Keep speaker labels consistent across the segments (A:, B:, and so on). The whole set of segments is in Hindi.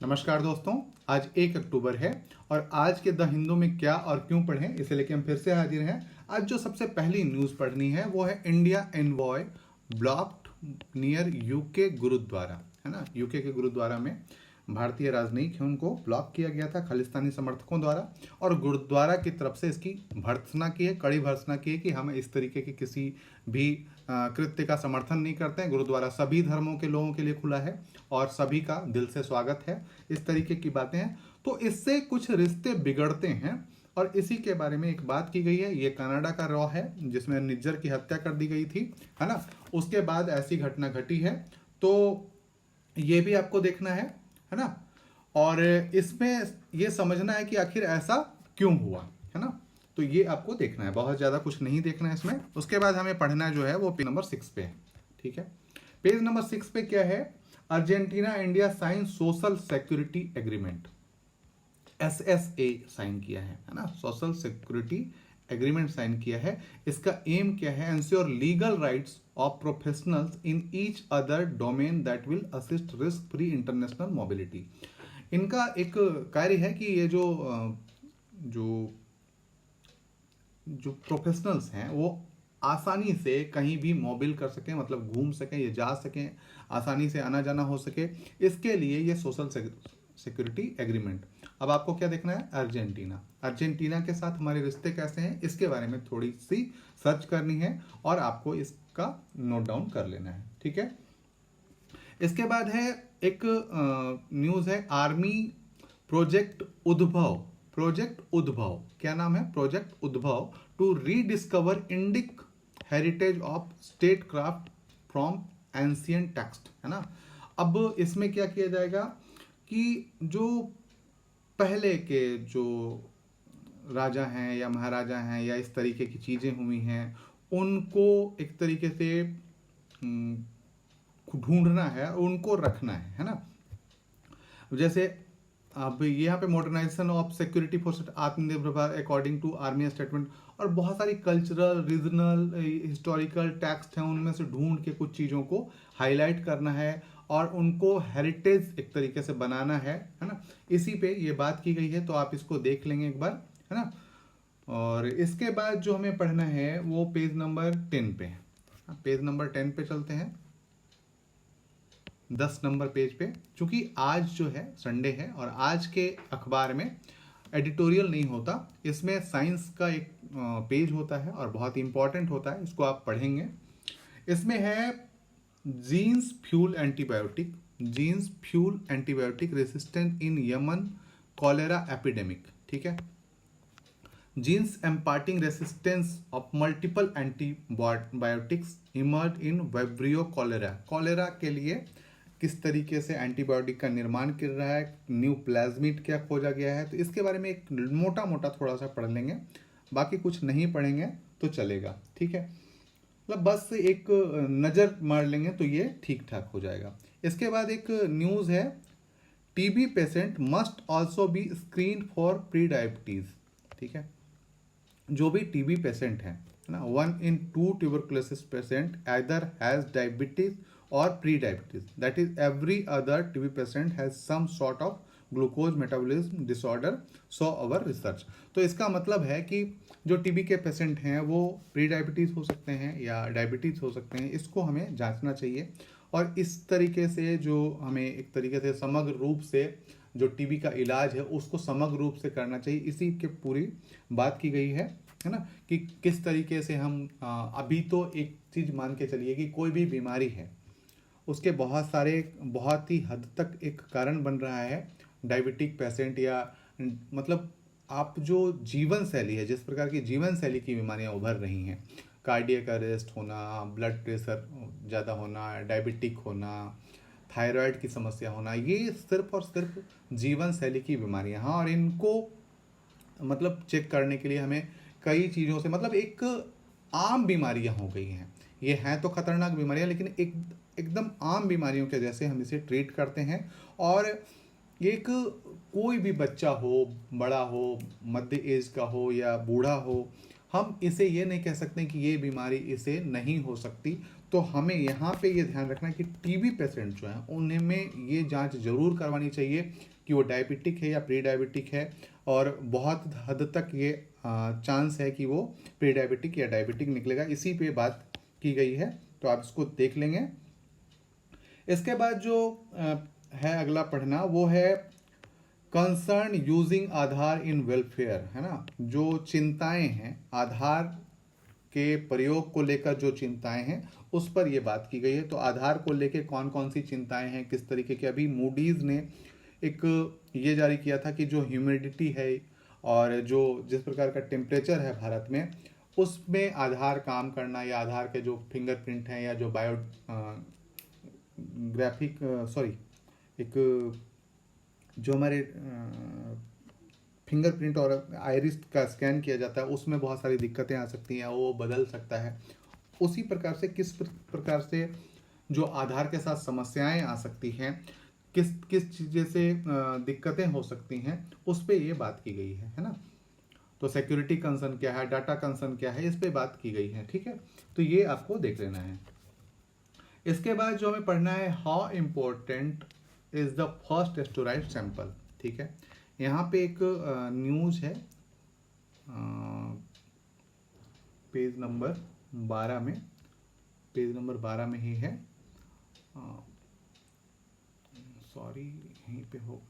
A: नमस्कार दोस्तों। आज 1 अक्टूबर है और आज के द हिंदू में क्या और क्यों पढ़ें इसे लेके हम फिर से हाजिर हैं। आज जो सबसे पहली न्यूज़ पढ़नी है वो है India envoy blocked near UK gurdwara, है ना। यूके के गुरुद्वारा में भारतीय राजनयिक है उनको ब्लॉक किया गया था खालिस्तानी समर्थकों द्वारा, और गुरुद्वारा की तरफ से इसकी भर्त्सना की है, कड़ी भर्त्सना की है कि हम इस तरीके के किसी भी कृत्य का समर्थन नहीं करते हैं। गुरुद्वारा सभी धर्मों के लोगों के लिए खुला है और सभी का दिल से स्वागत है। इस तरीके की बातें हैं, तो इससे कुछ रिश्ते बिगड़ते हैं और इसी के बारे में एक बात की गई है। ये कनाडा का रॉ है जिसमें निज्जर की हत्या कर दी गई थी, है ना। उसके बाद ऐसी घटना घटी है, तो ये भी आपको देखना है ना। और इसमें ये समझना है कि आखिर ऐसा क्यों हुआ, है ना। तो ये आपको देखना है, बहुत ज़्यादा कुछ नहीं देखना है इसमें। उसके बाद हमें पढ़ना जो है वो पेज नंबर 6 पे है, ठीक है। पेज नंबर 6 पे क्या है? Argentina India sign social security agreement, SSA sign किया है ना। सोशल सिक्योरिटी एग्रीमेंट साइन किया है। इसका एम क्या है? Ensure legal rights of professionals in each other domain that will assist risk free international mobility. इनका एक कार्य है कि ये जो जो प्रोफेशनल्स हैं वो आसानी से कहीं भी मोबिल कर सकें, मतलब घूम सकें, ये जा सकें, आसानी से आना जाना हो सके, इसके लिए ये सोशल सिक्योरिटी एग्रीमेंट। अब आपको क्या देखना है? अर्जेंटीना के साथ हमारे रिश्ते कैसे हैं इसके बारे में थोड़ी सी सर्च करनी है और आपको इसका नोट डाउन कर लेना है, ठीक है। इसके बाद है एक न्यूज़ है, आर्मी प्रोजेक्ट उद्भव। क्या नाम है? Project Udbhav to rediscover Indic heritage of statecraft from ancient text, है ना। अब इसमें क्या किया जाएगा कि जो पहले के जो राजा हैं या महाराजा हैं या इस तरीके की चीज़ें हुई हैं उनको एक तरीके से ढूंढना है, उनको रखना है ना। जैसे अब यहाँ पे modernisation of security force Atmanirbhar Bharat according to army statement, और बहुत सारी कल्चरल, रीजनल, हिस्टोरिकल टेक्स्ट हैं, उनमें से ढूंढ के कुछ चीज़ों को हाईलाइट करना है और उनको हेरिटेज एक तरीके से बनाना है ना। इसी पे ये बात की गई है, तो आप इसको देख लेंगे एक बार, है ना। और इसके बाद जो हमें पढ़ना है वो पेज नंबर 10 पे है। पेज नंबर 10 पे चलते हैं, 10 नंबर पेज पे। चूंकि आज जो है संडे है और आज के अखबार में एडिटोरियल नहीं होता, इसमें साइंस का एक पेज होता है और बहुत इंपॉर्टेंट होता है, इसको आप पढ़ेंगे। इसमें है genes fuel antibiotic resistant in Yemen cholera epidemic, ठीक है। Genes imparting resistance of multiple antibiotics emerge in vibrio cholera के लिए किस तरीके से एंटीबायोटिक का निर्माण कर रहा है, न्यू प्लाज्मिड क्या खोजा गया है, तो इसके बारे में एक मोटा मोटा थोड़ा सा पढ़ लेंगे, बाकी कुछ नहीं पढ़ेंगे तो चलेगा, ठीक है। मतलब बस एक नज़र मार लेंगे तो ये ठीक ठाक हो जाएगा। इसके बाद एक न्यूज़ है, TB patient must also be screen for pre diabetes, ठीक है। जो भी टीबी पेशेंट है ना, 1 in 2 tuberculosis patient either has diabetes or pre-diabetes, that is every other TB patient has some sort of glucose metabolism disorder, so our research. तो इसका मतलब है कि जो टीबी के पेशेंट हैं वो प्री डायबिटीज़ हो सकते हैं या डायबिटीज़ हो सकते हैं, इसको हमें जांचना चाहिए। और इस तरीके से जो हमें एक तरीके से समग्र रूप से जो टीबी का इलाज है उसको समग्र रूप से करना चाहिए, इसी के पूरी बात की गई है ना। कि किस तरीके से हम अभी तो एक चीज़ मान के चलिए कि कोई भी बीमारी है उसके बहुत सारे, बहुत ही हद तक एक कारण बन रहा है डायबिटिक पेशेंट, या मतलब आप जो जीवन शैली है, जिस प्रकार की जीवन शैली की बीमारियां उभर रही हैं, कार्डियक अरेस्ट होना, ब्लड प्रेशर ज़्यादा होना, डायबिटिक होना, थायराइड की समस्या होना, ये सिर्फ और सिर्फ जीवन शैली की बीमारियां हैं। और इनको मतलब चेक करने के लिए हमें कई चीज़ों से, मतलब एक आम बीमारियां हो गई हैं, ये हैं तो खतरनाक बीमारियां लेकिन एकदम आम बीमारियों के जैसे हम इसे ट्रीट करते हैं। और एक कोई भी बच्चा हो, बड़ा हो, मध्य एज का हो या बूढ़ा हो, हम इसे ये नहीं कह सकते कि ये बीमारी इसे नहीं हो सकती। तो हमें यहाँ पे ये ध्यान रखना है कि टीबी पेशेंट जो हैं उनमें ये जांच जरूर करवानी चाहिए कि वो डायबिटिक है या प्री डायबिटिक है, और बहुत हद तक ये चांस है कि वो प्री डायबिटिक या डायबिटिक निकलेगा। इसी पे बात की गई है, तो आप इसको देख लेंगे। इसके बाद जो है अगला पढ़ना, वो है कंसर्न यूजिंग आधार इन वेलफेयर, है ना। जो चिंताएं हैं आधार के प्रयोग को लेकर, जो चिंताएं हैं उस पर ये बात की गई है। तो आधार को लेकर कौन कौन सी चिंताएं हैं, किस तरीके की, अभी मूडीज ने एक ये जारी किया था कि जो ह्यूमिडिटी है और जो जिस प्रकार का टेम्परेचर है भारत में, उसमें आधार काम करना, या आधार के जो फिंगरप्रिंट हैं या जो बायो ग्राफिक सॉरी एक जो हमारे फिंगरप्रिंट और आइरिस का स्कैन किया जाता है, उसमें बहुत सारी दिक्कतें आ सकती हैं, वो बदल सकता है। उसी प्रकार से किस प्रकार से जो आधार के साथ समस्याएं आ सकती हैं, किस किस चीज़ें से दिक्कतें हो सकती हैं, उस पर ये बात की गई है ना। तो सिक्योरिटी कंसर्न क्या है, डाटा कंसर्न क्या है, इस पे बात की गई है, ठीक है। तो ये आपको देख लेना है। इसके बाद जो हमें पढ़ना है, how important is the first steroid sample, ठीक है। यहाँ पे एक न्यूज है पेज नंबर 12 में, पेज नंबर 12 में ही है, सॉरी यहीं पे होगा,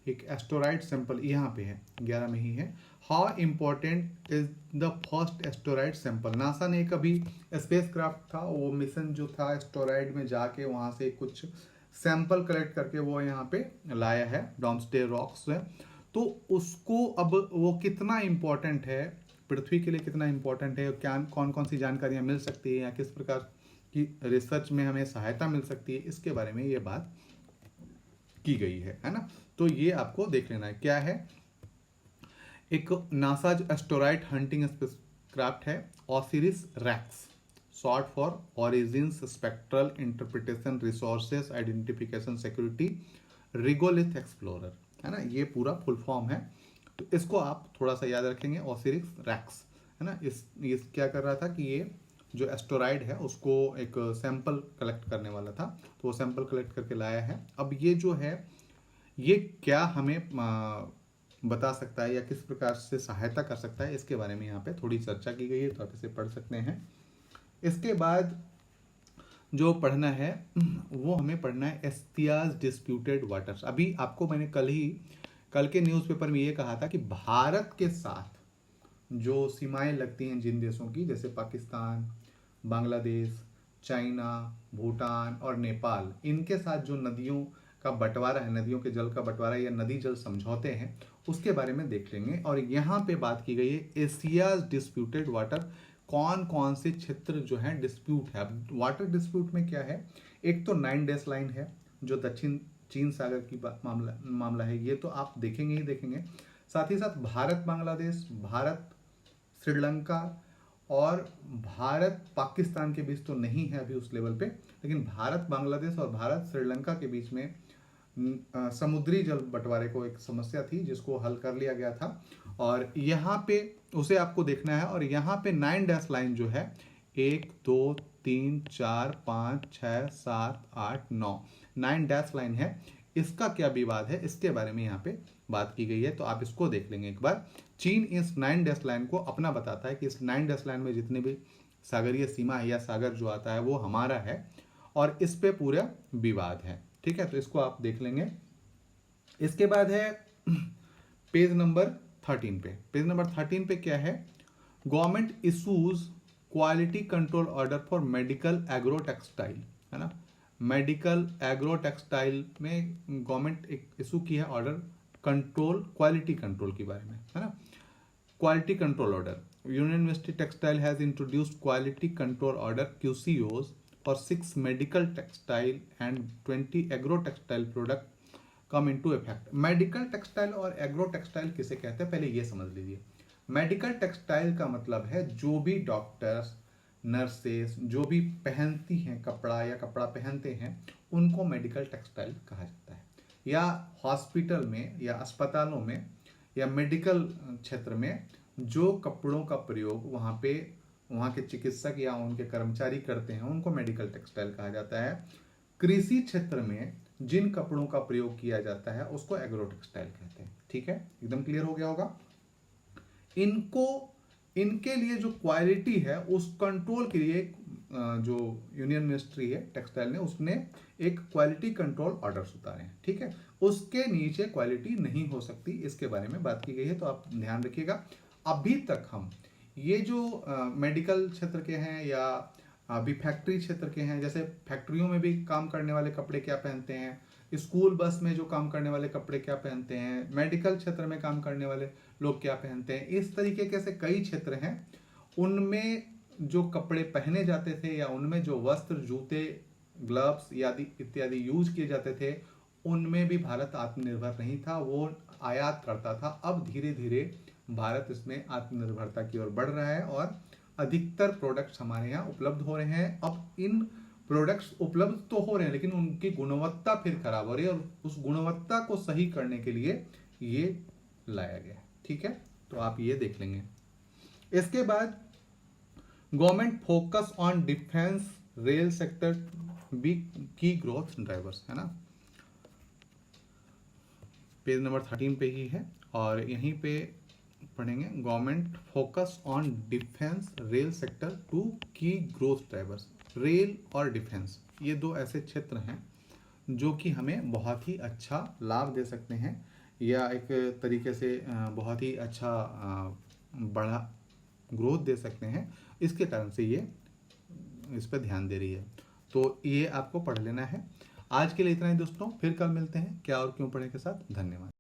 A: एक एस्टोराइड सैंपल यहाँ पे है, 11 में ही है। How important is the first steroid sample. NASA ने कभी स्पेस क्राफ्ट था, वो मिशन जो था एस्टोराइड में जाके वहाँ से कुछ सैंपल कलेक्ट करके वो यहाँ पे लाया है, डॉम्सडे रॉक्स है। तो उसको अब वो कितना इम्पोर्टेंट है पृथ्वी के लिए, कितना इम्पोर्टेंट है, क्या कौन कौन सी जानकारियाँ मिल सकती है, या किस प्रकार की रिसर्च में हमें सहायता मिल सकती है, इसके बारे में ये बात की गई है ना। तो ये आपको देख लेना है क्या है। एक नासाज एस्टोराइड हंटिंग स्पेसक्राफ्ट है OSIRIS REx, short for origins spectral interpretation resources identification security regolith explorer, है ना। ये पूरा फुल फॉर्म है, तो इसको आप थोड़ा सा याद रखेंगे, ओसिरिस रेक्स, है ना। इस क्या कर रहा था कि ये जो एस्टोराइड है उसको एक सैंपल कलेक्ट करने वाला था, तो वो सैंपल कलेक्ट करके लाया है। अब ये जो है ये क्या हमें बता सकता है या किस प्रकार से सहायता कर सकता है, इसके बारे में यहाँ पे थोड़ी चर्चा की गई है, तो आप इसे पढ़ सकते हैं। इसके बाद जो पढ़ना है वो हमें पढ़ना है एस्तियाज डिस्प्यूटेड वाटर्स। अभी आपको मैंने कल के न्यूज़पेपर में ये कहा था कि भारत के साथ जो सीमाएं लगती हैं जिन देशों की, जैसे पाकिस्तान, बांग्लादेश, चाइना, भूटान और नेपाल, इनके साथ जो नदियों का बंटवारा है, नदियों के जल का बंटवारा या नदी जल समझौते हैं, उसके बारे में देख लेंगे। और यहाँ पे बात की गई है एशियाज डिस्प्यूटेड वाटर, कौन कौन से क्षेत्र जो है डिस्प्यूट है। अब वाटर डिस्प्यूट में क्या है, एक तो 9 डैश लाइन है जो दक्षिण चीन सागर की मामला है, ये तो आप देखेंगे ही देखेंगे। साथ ही साथ भारत बांग्लादेश, भारत श्रीलंका और भारत पाकिस्तान के बीच तो नहीं है अभी उस लेवल पे, लेकिन भारत बांग्लादेश और भारत श्रीलंका के बीच में समुद्री जल बंटवारे को एक समस्या थी जिसको हल कर लिया गया था, और यहाँ पे उसे आपको देखना है। और यहाँ पे 9 डैश लाइन जो है 1 2 3 4 5 6 7 8 9 9 डैश लाइन है, इसका क्या विवाद है, इसके बारे में यहाँ पे बात की गई है, तो आप इसको देख लेंगे एक बार। चीन इस 9 डैश लाइन को अपना बताता है कि इस 9 डैश लाइन में जितने भी सागरीय सीमा है या सागर जो आता है वो हमारा है, और इस पे पूरा विवाद है, ठीक है। तो इसको आप देख लेंगे। इसके बाद है पेज नंबर 13 पे। पेज नंबर 13 पे क्या है, government issues quality control order for medical agro textile, है ना। मेडिकल एग्रो टेक्सटाइल में गवर्नमेंट एक इशू की है ऑर्डर कंट्रोल, क्वालिटी कंट्रोल के बारे में, है ना। Quality control order, union university textile has introduced quality control order QCOs for 6 medical textile and 20 agro textile product come into effect। Medical textile और एग्रो टेक्सटाइल किसे कहते हैं पहले ये समझ लीजिए। मेडिकल टेक्सटाइल का मतलब है जो भी डॉक्टर्स, नर्सेस जो भी पहनती हैं कपड़ा या कपड़ा पहनते हैं उनको मेडिकल टेक्सटाइल कहा जाता है। या हॉस्पिटल में या अस्पतालों में या मेडिकल क्षेत्र में जो कपड़ों का प्रयोग वहाँ पे वहाँ के चिकित्सक या उनके कर्मचारी करते हैं, उनको मेडिकल टेक्सटाइल कहा जाता है। कृषि क्षेत्र में जिन कपड़ों का प्रयोग किया जाता है उसको एग्रो टेक्सटाइल कहते हैं। ठीक है, एकदम क्लियर हो गया होगा। इनको इनके लिए जो क्वालिटी है उस कंट्रोल के लिए जो यूनियन मिनिस्ट्री है टेक्सटाइल ने, उसने एक क्वालिटी कंट्रोल ऑर्डर्स उतारे हैं। ठीक है, उसके नीचे क्वालिटी नहीं हो सकती, इसके बारे में बात की गई है, तो आप ध्यान रखिएगा। अभी तक हम ये जो मेडिकल क्षेत्र के हैं या अभी फैक्ट्री क्षेत्र के हैं, जैसे फैक्ट्रियों में भी काम करने वाले कपड़े क्या पहनते हैं, स्कूल बस में जो काम करने वाले कपड़े क्या पहनते हैं, मेडिकल क्षेत्र में काम करने वाले लोग क्या पहनते हैं, इस तरीके के से कई क्षेत्र हैं, उनमें जो कपड़े पहने जाते थे या उनमें जो वस्त्र, जूते, ग्लव्स इत्यादि यूज किए जाते थे, उनमें भी भारत आत्मनिर्भर नहीं था, वो आयात करता था। अब धीरे धीरे भारत इसमें आत्मनिर्भरता की ओर बढ़ रहा है और अधिकतर प्रोडक्ट्स हमारे यहाँ उपलब्ध हो रहे हैं। अब इन प्रोडक्ट्स उपलब्ध तो हो रहे हैं लेकिन उनकी गुणवत्ता फिर खराब हो रही है, और उस गुणवत्ता को सही करने के लिए ये लाया गया है। ठीक है, तो आप ये देख लेंगे। इसके बाद government focus on defence rail sector be key growth drivers, है ना, पेज नंबर 13 पे ही है और यहीं पे पढ़ेंगे। Government focus on defence rail sector to key growth drivers. Rail और डिफेंस ये दो ऐसे क्षेत्र हैं जो कि हमें बहुत ही अच्छा लाभ दे सकते हैं या एक तरीके से बहुत ही अच्छा बड़ा ग्रोथ दे सकते हैं, इसके कारण से ये इस पर ध्यान दे रही है, तो ये आपको पढ़ लेना है। आज के लिए इतना ही दोस्तों, फिर कल मिलते हैं क्या और क्यों पढ़े के साथ। धन्यवाद।